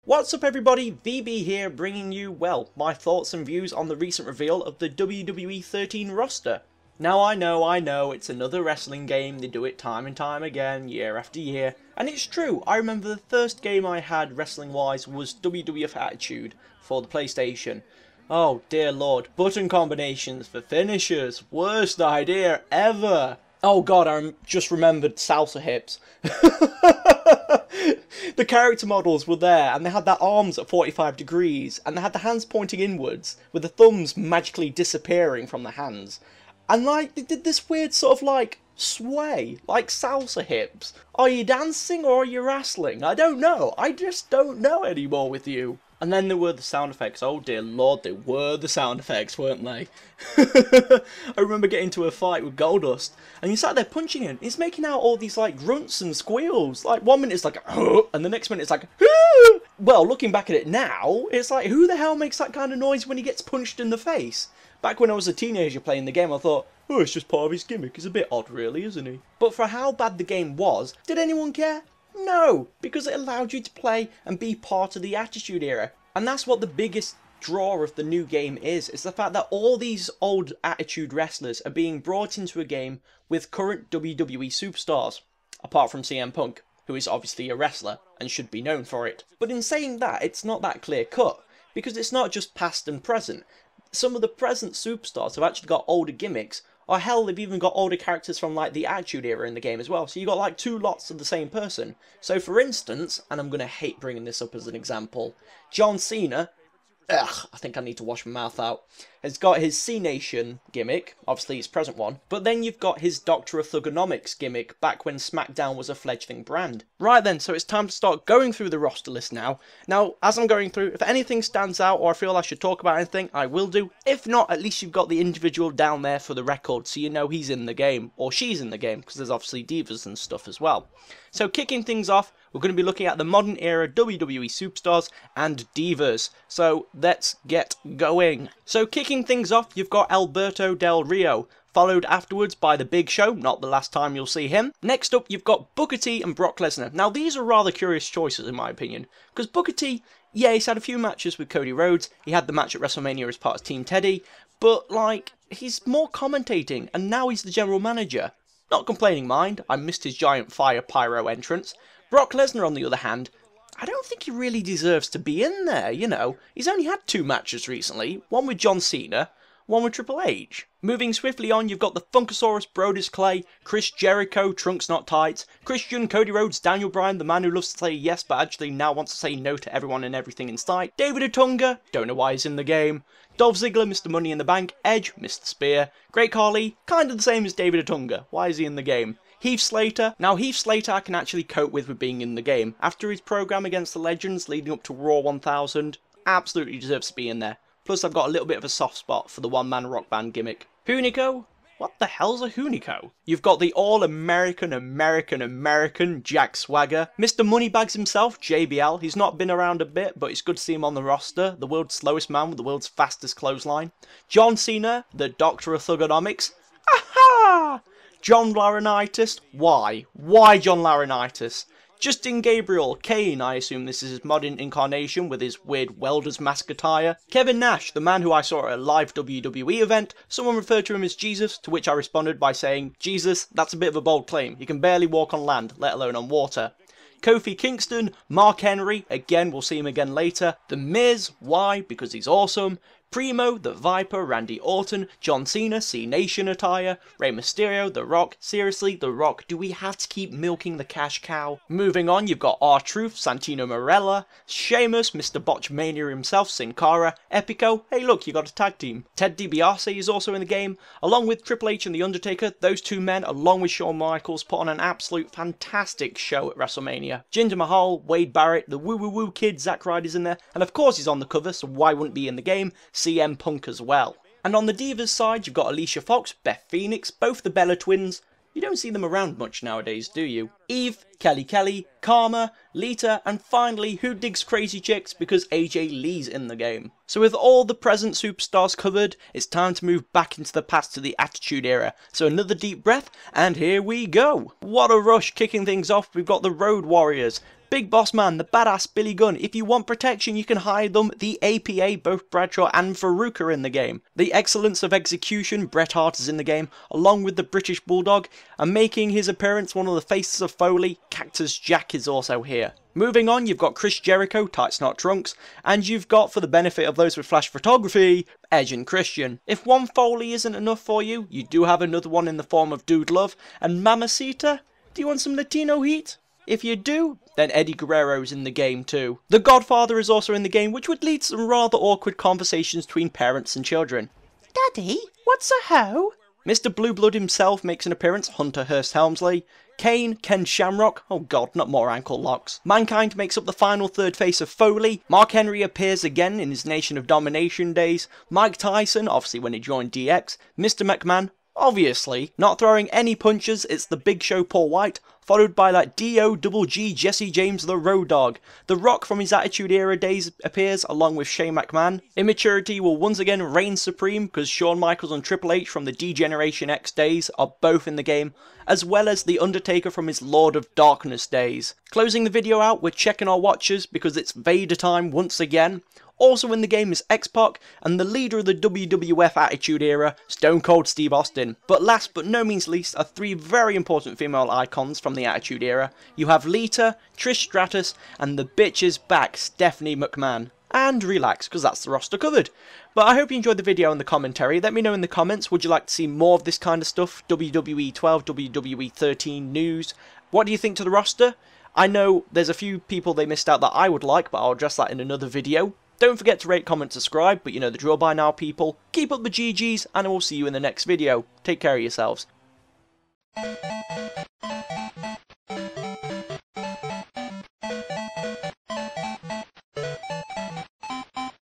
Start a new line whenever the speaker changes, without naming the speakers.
What's up everybody, VB here bringing you, well, my thoughts and views on the recent reveal of the WWE 13 roster. Now I know, it's another wrestling game, they do it time and time again, year after year, and it's true, I remember the first game I had wrestling wise was WWF Attitude for the PlayStation. Oh dear lord, button combinations for finishers, worst idea ever! Oh god, I just remembered salsa hips. The character models were there, and they had their arms at 45 degrees, and they had the hands pointing inwards, with the thumbs magically disappearing from the hands. And like, they did this weird sort of like, sway, like salsa hips. Are you dancing or are you wrestling? I don't know, I just don't know anymore with you. And then there were the sound effects. Oh dear lord, they were the sound effects, weren't they? I remember getting into a fight with Goldust, and you sat there punching him. He's making out all these like grunts and squeals. Like 1 minute it's like, and the next minute it's like, well, looking back at it now, it's like, who the hell makes that kind of noise when he gets punched in the face? Back when I was a teenager playing the game, I thought, oh, it's just part of his gimmick. It's a bit odd, really, isn't he? But for how bad the game was, did anyone care? No, because it allowed you to play and be part of the Attitude Era. And that's what the biggest draw of the new game is. It's the fact that all these old Attitude wrestlers are being brought into a game with current WWE superstars. Apart from CM Punk, who is obviously a wrestler and should be known for it. But in saying that, it's not that clear cut. Because it's not just past and present. Some of the present superstars have actually got older gimmicks. Or hell, they've even got older characters from like the Attitude Era in the game as well. So you got like two lots of the same person. So for instance, and I'm going to hate bringing this up as an example, John Cena, I think I need to wash my mouth out, has got his C-Nation gimmick, obviously his present one, but then you've got his Doctor of Thugonomics gimmick back when SmackDown was a fledgling brand. Right then, so it's time to start going through the roster list now. Now, as I'm going through, if anything stands out or I feel I should talk about anything, I will do. If not, at least you've got the individual down there for the record, so you know he's in the game, or she's in the game, because there's obviously divas and stuff as well. So kicking things off, we're going to be looking at the modern era WWE superstars and divas. So let's get going. So kicking things off, you've got Alberto Del Rio, followed afterwards by The Big Show, not the last time you'll see him. Next up, you've got Booker T and Brock Lesnar. Now these are rather curious choices in my opinion, because Booker T, yeah, he's had a few matches with Cody Rhodes, he had the match at WrestleMania as part of Team Teddy, but like, he's more commentating, and now he's the general manager. Not complaining, mind, I missed his giant fire pyro entrance. Brock Lesnar, on the other hand, I don't think he really deserves to be in there, you know. He's only had 2 matches recently, one with John Cena, one with Triple H. Moving swiftly on, you've got the Funkasaurus, Brodus Clay, Chris Jericho, Trunks Not Tights, Christian, Cody Rhodes, Daniel Bryan, the man who loves to say yes but actually now wants to say no to everyone and everything in sight, David Otunga, don't know why he's in the game, Dolph Ziggler, Mr. Money in the Bank, Edge, Mr. Spear, Great Khali, kind of the same as David Otunga, why is he in the game? Heath Slater. Now Heath Slater I can actually cope with being in the game. After his program against the Legends leading up to Raw 1000, absolutely deserves to be in there. Plus I've got a little bit of a soft spot for the one-man rock band gimmick. Hunico? What the hell's a Hunico? You've got the all-American Jack Swagger. Mr. Moneybags himself, JBL. He's not been around a bit, but it's good to see him on the roster. The world's slowest man with the world's fastest clothesline. John Cena, the Doctor of Thugonomics. Aha! John Laurinaitis. Why? Why John Laurinaitis? Justin Gabriel, Kane, I assume this is his modern incarnation with his weird welder's mask attire. Kevin Nash, the man who I saw at a live WWE event. Someone referred to him as Jesus, to which I responded by saying, Jesus, that's a bit of a bold claim. He can barely walk on land, let alone on water. Kofi Kingston, Mark Henry, again, we'll see him again later. The Miz, why? Because he's awesome. Primo, The Viper, Randy Orton, John Cena, C-Nation attire, Rey Mysterio, The Rock. Seriously, The Rock, do we have to keep milking the cash cow? Moving on, you've got R-Truth, Santino Marella, Sheamus, Mr. Botchmania himself, Sin Cara, Epico, hey look, you got a tag team. Ted DiBiase is also in the game, along with Triple H and The Undertaker. Those two men, along with Shawn Michaels, put on an absolute fantastic show at WrestleMania. Jinder Mahal, Wade Barrett, the Woo Woo Woo Kid, Zack Ryder's in there, and of course he's on the cover, so why wouldn't be in the game? CM Punk as well. And on the Divas side, you've got Alicia Fox, Beth Phoenix, both the Bella Twins. You don't see them around much nowadays, do you? Eve, Kelly, Karma, Lita, and finally, who digs crazy chicks because AJ Lee's in the game. So with all the present superstars covered, it's time to move back into the past to the Attitude Era. So another deep breath, and here we go. What a rush. Kicking things off, we've got the Road Warriors. Big Boss Man, the badass Billy Gunn. If you want protection, you can hire them. The APA, both Bradshaw and Farouk are in the game. The excellence of execution, Bret Hart is in the game, along with the British Bulldog, and making his appearance one of the faces of Foley, Cactus Jack is also here. Moving on, you've got Chris Jericho, Tights Not Trunks, and you've got, for the benefit of those with flash photography, Edge and Christian. If one Foley isn't enough for you, you do have another one in the form of Dude Love, and Mamacita, do you want some Latino heat? If you do, then Eddie Guerrero's in the game too. The Godfather is also in the game, which would lead to some rather awkward conversations between parents and children. Daddy, what's a hoe? Mr. Blue Blood himself makes an appearance, Hunter Hearst Helmsley. Kane, Ken Shamrock, oh god, not more ankle locks. Mankind makes up the final third face of Foley. Mark Henry appears again in his Nation of Domination days. Mike Tyson, obviously when he joined DX. Mr. McMahon, obviously. Not throwing any punches, it's the Big Show Paul White, followed by that D-O-double-G Jesse James the Road Dogg. The Rock from his Attitude Era days appears along with Shane McMahon. Immaturity will once again reign supreme because Shawn Michaels and Triple H from the D-Generation X days are both in the game, as well as The Undertaker from his Lord of Darkness days. Closing the video out, we're checking our watches because it's Vader time once again. Also in the game is X-Pac and the leader of the WWF Attitude Era, Stone Cold Steve Austin. But last but no means least are three very important female icons from the Attitude Era. You have Lita, Trish Stratus, and the bitch is back, Stephanie McMahon. And relax, because that's the roster covered. But I hope you enjoyed the video and the commentary. Let me know in the comments, would you like to see more of this kind of stuff? WWE 12, WWE 13 news. What do you think to the roster? I know there's a few people they missed out that I would like, but I'll address that in another video. Don't forget to rate, comment, subscribe, but you know the drill by now, people. Keep up the GGs, and I will see you in the next video. Take care of yourselves.